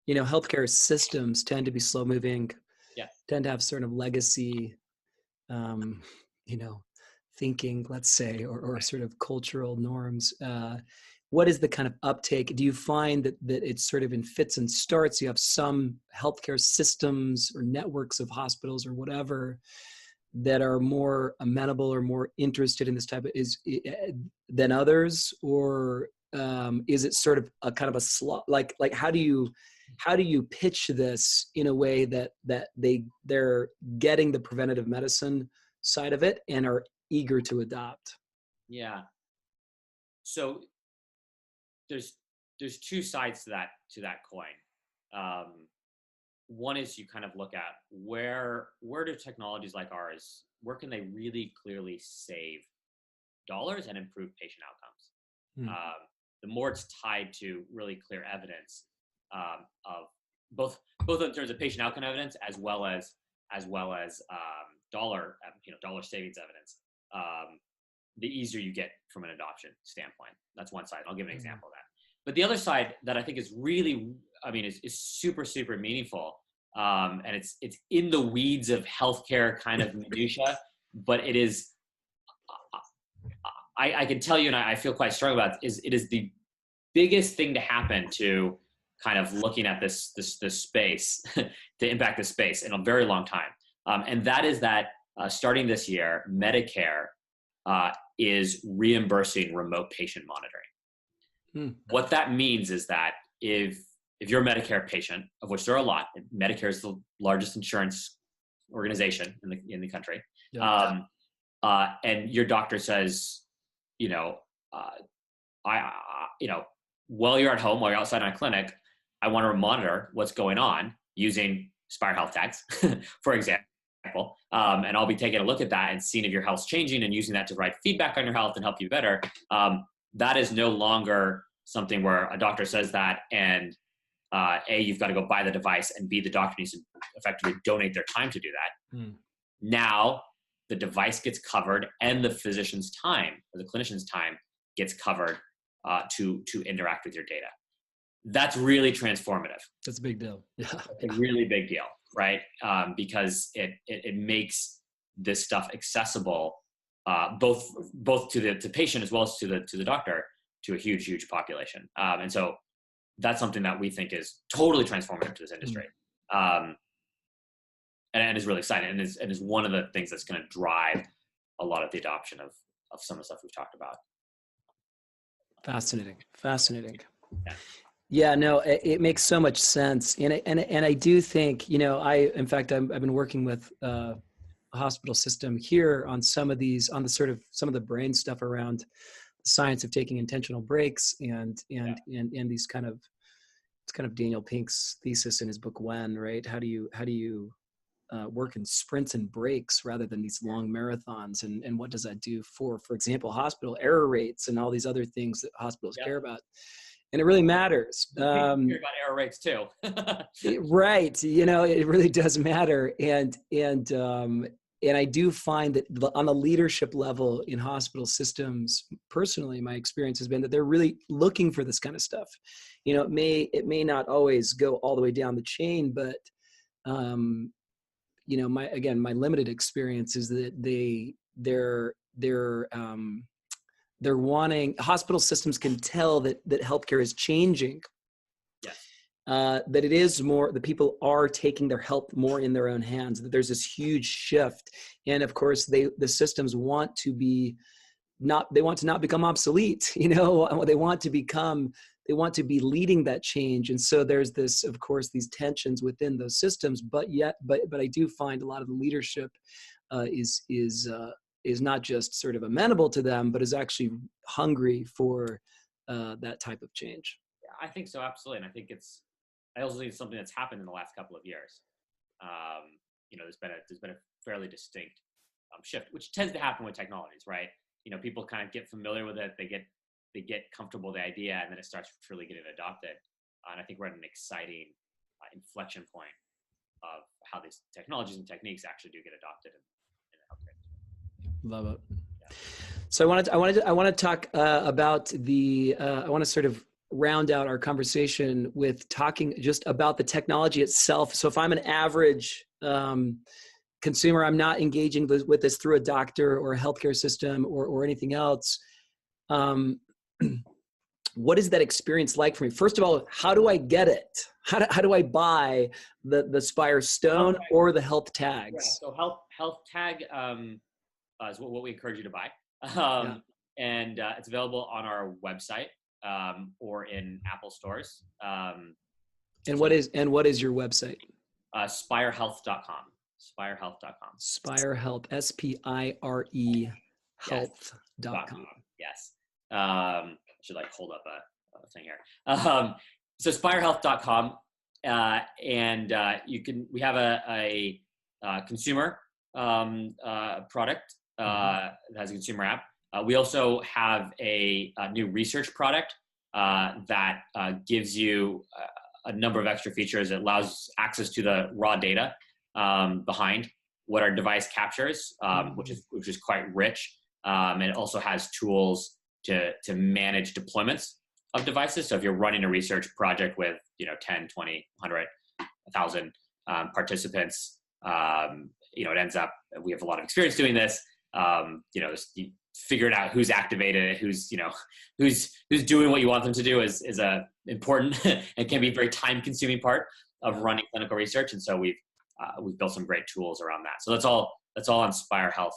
healthcare systems tend to be slow moving, tend to have sort of legacy, thinking, let's say, or sort of cultural norms. What is the kind of uptake? Do you find that it's sort of in fits and starts? You have some healthcare systems or networks of hospitals or whatever that are more amenable or more interested in this type of than others, or is it sort of a kind of a slot? Like how do you pitch this in a way that they're getting the preventative medicine side of it and are eager to adopt? Yeah. So there's two sides to that coin. One is you kind of look at where do technologies like ours, where can they really clearly save dollars and improve patient outcomes? The more it's tied to really clear evidence of both in terms of patient outcome evidence as well as dollar savings evidence, the easier you get from an adoption standpoint. That's one side. I'll give an example of that. But the other side that I think is really, is super, super meaningful, and it's in the weeds of healthcare kind of minutia, but it is, I can tell you, and I feel quite strong about it, it is the biggest thing to happen to kind of looking at this space, to impact this space in a very long time. And that is that starting this year, Medicare is reimbursing remote patient monitoring. What that means is that if you're a Medicare patient, of which there are a lot, Medicare is the largest insurance organization in the country, and your doctor says, while you're at home, while you're outside in a clinic, I want to monitor what's going on using Spire Health tags, for example. And I'll be taking a look at that and seeing if your health's changing and using that to provide feedback on your health and help you better. That is no longer something where a doctor says that and A, you've got to go buy the device, and B, the doctor needs to effectively donate their time to do that. Now the device gets covered and the physician's time or the clinician's time gets covered to interact with your data. That's really transformative. That's a big deal. Yeah. A really big deal, right? Because it makes this stuff accessible, both to the patient as well as to the doctor, to a huge population. And so that's something that we think is totally transformative to this industry, and is really exciting, and is one of the things that's going to drive a lot of the adoption of some of the stuff we've talked about. Fascinating. Yeah, no, it makes so much sense. And I do think, in fact, I've been working with a hospital system here on some of the brain stuff around the science of taking intentional breaks and these kind of, it's kind of Daniel Pink's thesis in his book, When, right? How do you work in sprints and breaks rather than these long marathons? And what does that do for example, hospital error rates and all these other things that hospitals care about? And it really matters. Care about error rates too. Right. It really does matter. And I do find that on the leadership level in hospital systems, personally, my experience has been that they're really looking for this kind of stuff. You know, it may not always go all the way down the chain, but you know, my limited experience is that they're wanting, hospital systems can tell that healthcare is changing. Yes. That it is more, the people are taking their health more in their own hands, that there's this huge shift. And of course, the systems want to not become obsolete. You know, they want to be leading that change. And so there's this, of course, these tensions within those systems, but I do find a lot of the leadership is not just sort of amenable to them, but is actually hungry for that type of change. Yeah, I think so, absolutely. And I also think it's something that's happened in the last couple of years. You know, there's been a fairly distinct shift, which tends to happen with technologies, right? You know, people kind of get familiar with it, they get comfortable with the idea, and then it starts truly getting adopted. And I think we're at an exciting inflection point of how these technologies and techniques actually do get adopted in the healthcare. Love it. Yeah. So I want to talk about I want to sort of round out our conversation with talking just about the technology itself. So if I'm an average consumer, I'm not engaging with this through a doctor or a healthcare system or anything else. What is that experience like for me? First of all, how do I get it? How do I buy the Spire Stone or the health tags? Yeah, so health tag is what we encourage you to buy. And it's available on our website or in Apple stores. And what is your website? Spirehealth.com. Spirehealth.com. Spire Health, SPIRE health.com. Yes. I should hold up a thing here. So spirehealth.com, and we have a consumer product that has a consumer app. We also have a new research product that gives you a number of extra features. It allows access to the raw data behind what our device captures, which is quite rich. And it also has tools to manage deployments of devices. So if you're running a research project with 10, 20, 100, 1,000 participants, it ends up, we have a lot of experience doing this. Figuring out who's activated, who's doing what you want them to do is a important and can be a very time consuming part of running clinical research. And so we've built some great tools around that. So that's all on Spire Health,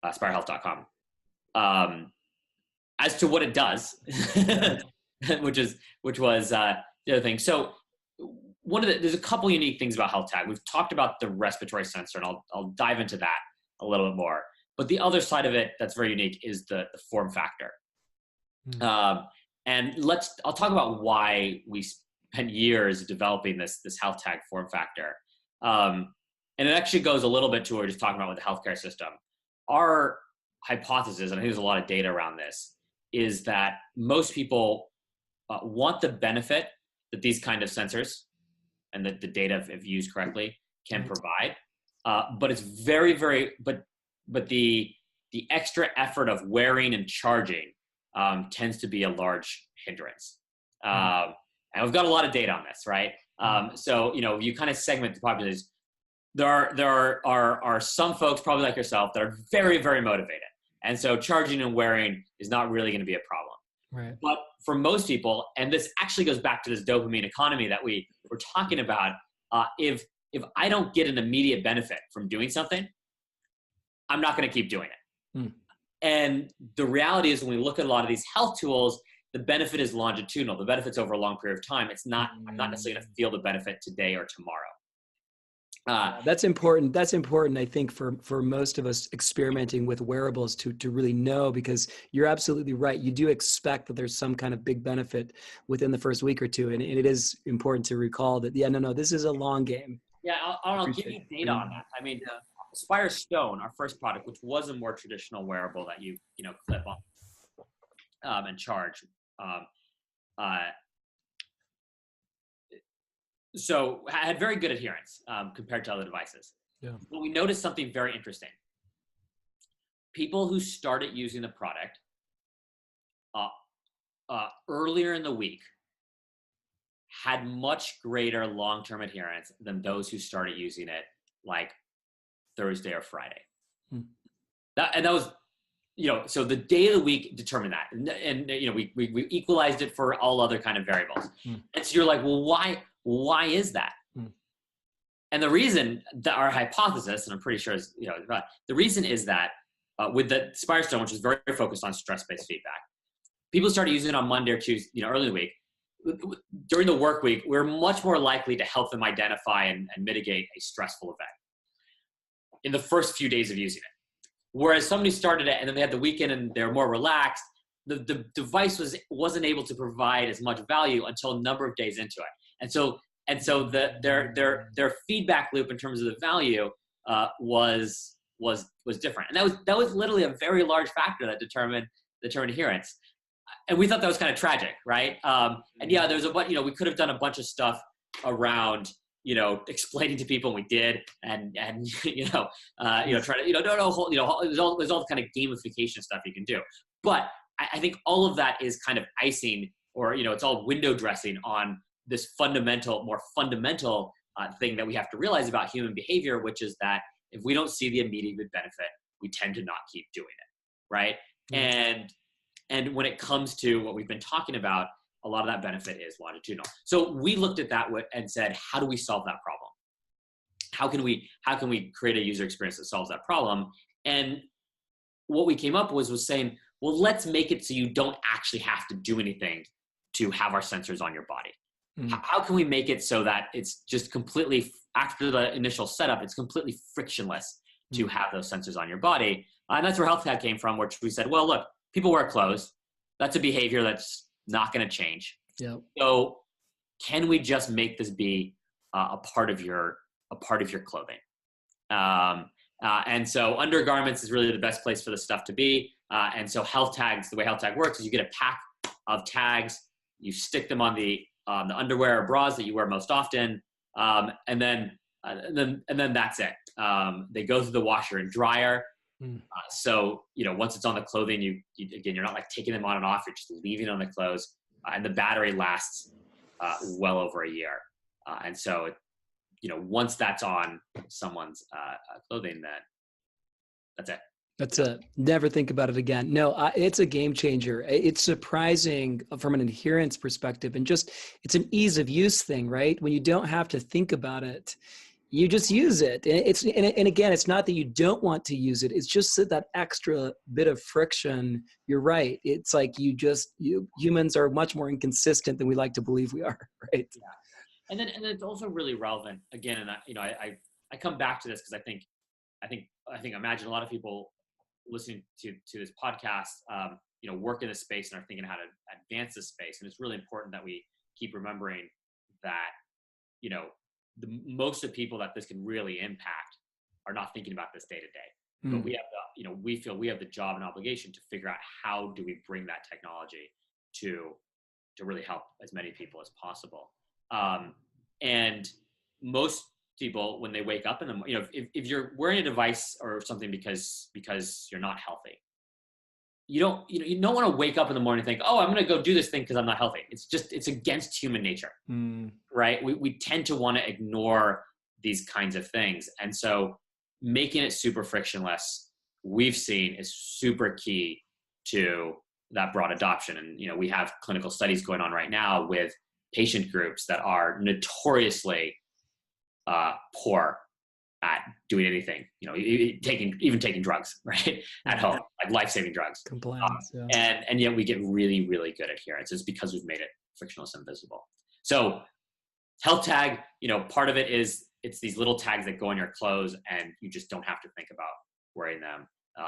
spirehealth.com. As to what it does, which was the other thing. So there's a couple unique things about Health Tag. We've talked about the respiratory sensor, and I'll dive into that a little bit more. But the other side of it that's very unique is the form factor. And I'll talk about why we spent years developing this Health Tag form factor. And it actually goes a little bit to what we were just talking about with the healthcare system. Our hypothesis, and I think there's a lot of data around this, is that most people want the benefit that these kind of sensors and that the data, if used correctly, can provide. But it's very, very, but the extra effort of wearing and charging tends to be a large hindrance. And we've got a lot of data on this, right? So, you kind of segment the population. There are some folks, probably like yourself, that are very, very motivated. And so charging and wearing is not really going to be a problem. Right. But for most people, and this actually goes back to this dopamine economy that we were talking about, if I don't get an immediate benefit from doing something, I'm not going to keep doing it. And the reality is, when we look at a lot of these health tools, the benefit is longitudinal. The benefit's over a long period of time. I'm not necessarily going to feel the benefit today or tomorrow. That's important. That's important, I think, for most of us experimenting with wearables to really know, because you're absolutely right. You do expect that there's some kind of big benefit within the first week or two. And it is important to recall that, this is a long game. Yeah, I'll give you data on that. I mean, Spire Stone, our first product, which was a more traditional wearable that you clip on and charge. So had very good adherence compared to other devices. Yeah. But we noticed something very interesting. People who started using the product earlier in the week had much greater long-term adherence than those who started using it like Thursday or Friday. That was, so the day of the week determined that. And we equalized it for all other kind of variables. And so you're like, well, why is that? And the reason that our hypothesis, and I'm pretty sure is, the reason is that with the Spire Stone, which is very focused on stress-based feedback, people started using it on Monday or Tuesday, early in the week. During the work week, we're much more likely to help them identify and mitigate a stressful event in the first few days of using it. Whereas somebody started it and then they had the weekend and they're more relaxed, the device wasn't able to provide as much value until a number of days into it. And so their feedback loop in terms of the value was different. And that was literally a very large factor that determined adherence. And we thought that was kind of tragic, right? And yeah, there's we could have done a bunch of stuff around, explaining to people, and we did, and try to, there's all the kind of gamification stuff you can do. But I think all of that is kind of icing, or, it's all window dressing on this more fundamental thing that we have to realize about human behavior, which is that if we don't see the immediate benefit, we tend to not keep doing it, right? And when it comes to what we've been talking about, a lot of that benefit is longitudinal. So we looked at that and said, how do we solve that problem? How can we create a user experience that solves that problem? And what we came up was saying, well, let's make it so you don't actually have to do anything to have our sensors on your body. How can we make it so that it's just completely, after the initial setup, it's completely frictionless to have those sensors on your body? And that's where Health Tag came from, which we said, well, look, people wear clothes. That's a behavior that's not going to change. Yep. So can we just make this be a part of your clothing? And so undergarments is really the best place for this stuff to be. And so Health Tags, the way Health Tag works is you get a pack of tags, you stick them on the underwear or bras that you wear most often, and then that's it. They go through the washer and dryer. So, once it's on the clothing, you're not like taking them on and off, you're just leaving it on the clothes, and the battery lasts well over a year. And so, once that's on someone's clothing, then that's it. That's it. Never think about it again. No, it's a game changer. It's surprising from an adherence perspective, and just, it's an ease of use thing, right? When you don't have to think about it, you just use it. And again, it's not that you don't want to use it. It's just that extra bit of friction. You're right. It's like humans are much more inconsistent than we like to believe we are, right? Yeah. And then it's also really relevant again. And I come back to this because I think imagine a lot of people listening to this podcast, work in this space and are thinking how to advance this space. And it's really important that we keep remembering that, most of the people that this can really impact are not thinking about this day to day. But we have we feel we have the job and obligation to figure out how do we bring that technology to really help as many people as possible. And most people, when they wake up in the morning, if you're wearing a device or something because you're not healthy, you don't want to wake up in the morning and think, oh, I'm going to go do this thing because I'm not healthy. It's against human nature, right? We tend to want to ignore these kinds of things. And so making it super frictionless, we've seen, is super key to that broad adoption. And, we have clinical studies going on right now with patient groups that are notoriously poor at doing anything, taking drugs, right, at home, like life-saving drugs. Compliance, and yet we get really, really good adherence. It's because we've made it frictionless and visible. So Health Tag, part of it is it's these little tags that go on your clothes and you just don't have to think about wearing them.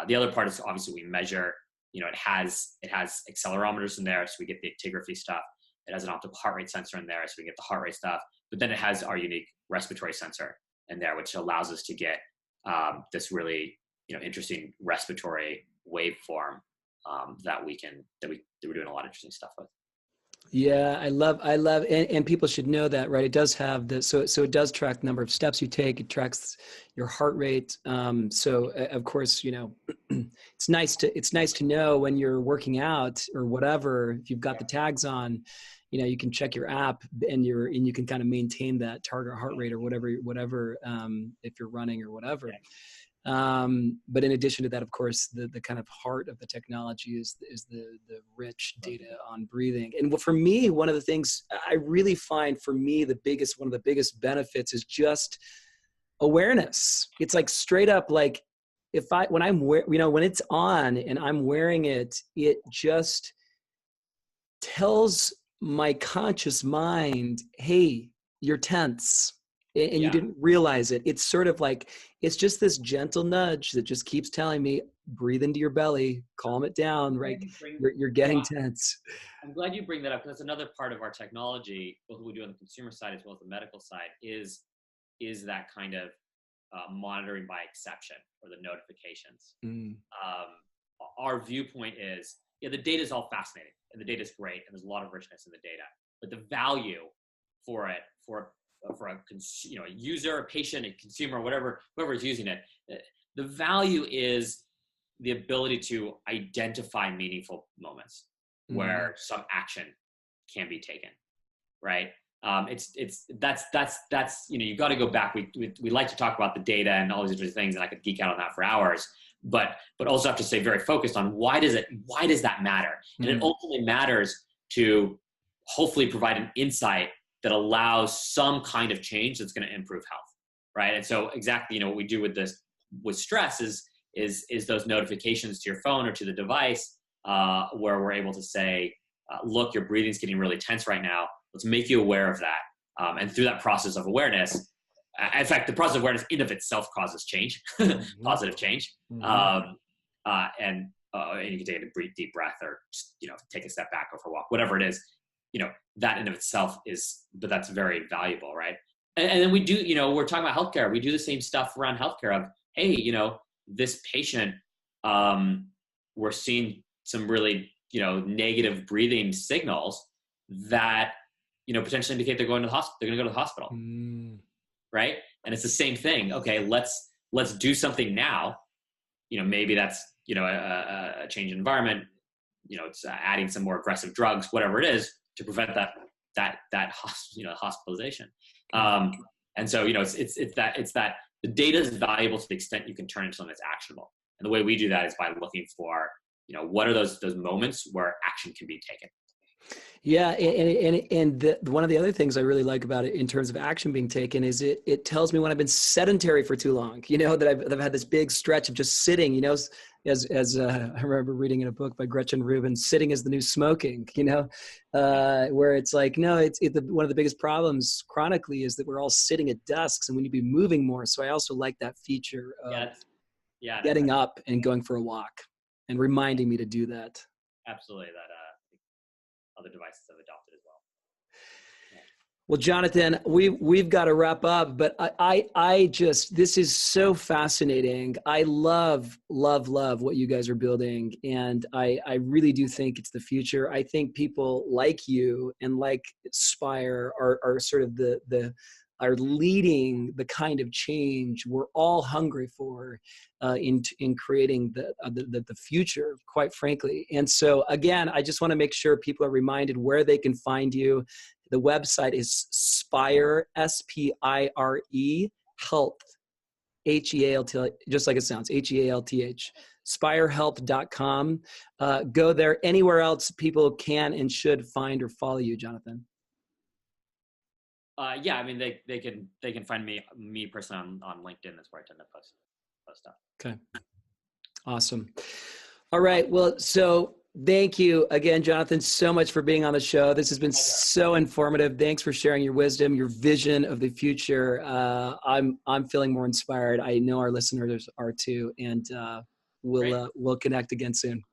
The other part is obviously we measure, it has accelerometers in there, so we get the actigraphy stuff. It has an optical heart rate sensor in there, so we get the heart rate stuff. But then it has our unique respiratory sensor in there, which allows us to get this really interesting respiratory waveform that we're doing a lot of interesting stuff with. Yeah, and people should know that, right? It does have the, so it does track the number of steps you take. It tracks your heart rate. Of course, it's nice to know when you're working out or whatever, if you've got the tags on, you can check your app and you can kind of maintain that target heart rate or whatever, if you're running or whatever. But in addition to that, of course, the kind of heart of the technology is the rich data on breathing. And for me, one of the things I really find for me, one of the biggest benefits is just awareness. It's like straight up, like when it's on and I'm wearing it, it just tells my conscious mind, hey, you're tense. And you didn't realize it. It's sort of like, it's just this gentle nudge that just keeps telling me, breathe into your belly, calm it down, right? You're getting tense. I'm glad you bring that up, because that's another part of our technology, both what we do on the consumer side as well as the medical side, is that kind of monitoring by exception, or the notifications. Our viewpoint is, the data is all fascinating and the data is great and there's a lot of richness in the data, but the value for it, for a user, a patient, a consumer, whoever is using it, the value is the ability to identify meaningful moments where some action can be taken, right? That's you've got to go back. We like to talk about the data and all these different things, and I could geek out on that for hours. But also have to stay very focused on why does that matter? And it ultimately matters to hopefully provide an insight that allows some kind of change that's going to improve health, right? And so exactly, what we do with stress is those notifications to your phone or to the device, where we're able to say, look, your breathing's getting really tense right now. Let's make you aware of that. And through that process of awareness, in fact, the process of awareness in of itself causes change, positive change. And you can take a deep breath, or just, take a step back, go for a walk, whatever it is. That in of itself but that's very valuable, right? And then we do, we're talking about healthcare. We do the same stuff around healthcare of, hey, this patient, we're seeing some really, negative breathing signals that, potentially indicate they're going to go to the hospital, right? And it's the same thing. Okay, let's do something now. Maybe that's, a change in environment. It's adding some more aggressive drugs, whatever it is, to prevent that hospitalization. And so, it's that the data is valuable to the extent you can turn it into something that's actionable. And the way we do that is by looking for, what are those moments where action can be taken. Yeah, one of the other things I really like about it in terms of action being taken is it tells me when I've been sedentary for too long. That I've had this big stretch of just sitting. As I remember reading in a book by Gretchen Rubin, "Sitting is the new smoking." Where it's like, no, one of the biggest problems chronically is that we're all sitting at desks and we need to be moving more. So I also like that feature of getting up and going for a walk and reminding me to do that. Absolutely, that other devices have adopted as well. Well, Jonathan, we've got to wrap up, but I just, this is so fascinating. I love what you guys are building. And I really do think it's the future. I think people like you and like Spire are sort of are leading the kind of change we're all hungry for in creating the future, quite frankly. And so again, I just want to make sure people are reminded where they can find you. The website is Spire, S-P-I-R-E, Health, H-E-A-L-T, just like it sounds, H-E-A-L-T-H, spirehealth.com. Go there. Anywhere else people can and should find or follow you, Jonathan? Yeah, I mean, they can find me personally on LinkedIn. That's where I tend to post stuff. Okay. Awesome. All right. Well, so thank you again, Jonathan, so much for being on the show. This has been so informative. Thanks for sharing your wisdom, your vision of the future. I'm feeling more inspired. I know our listeners are too, and we'll connect again soon.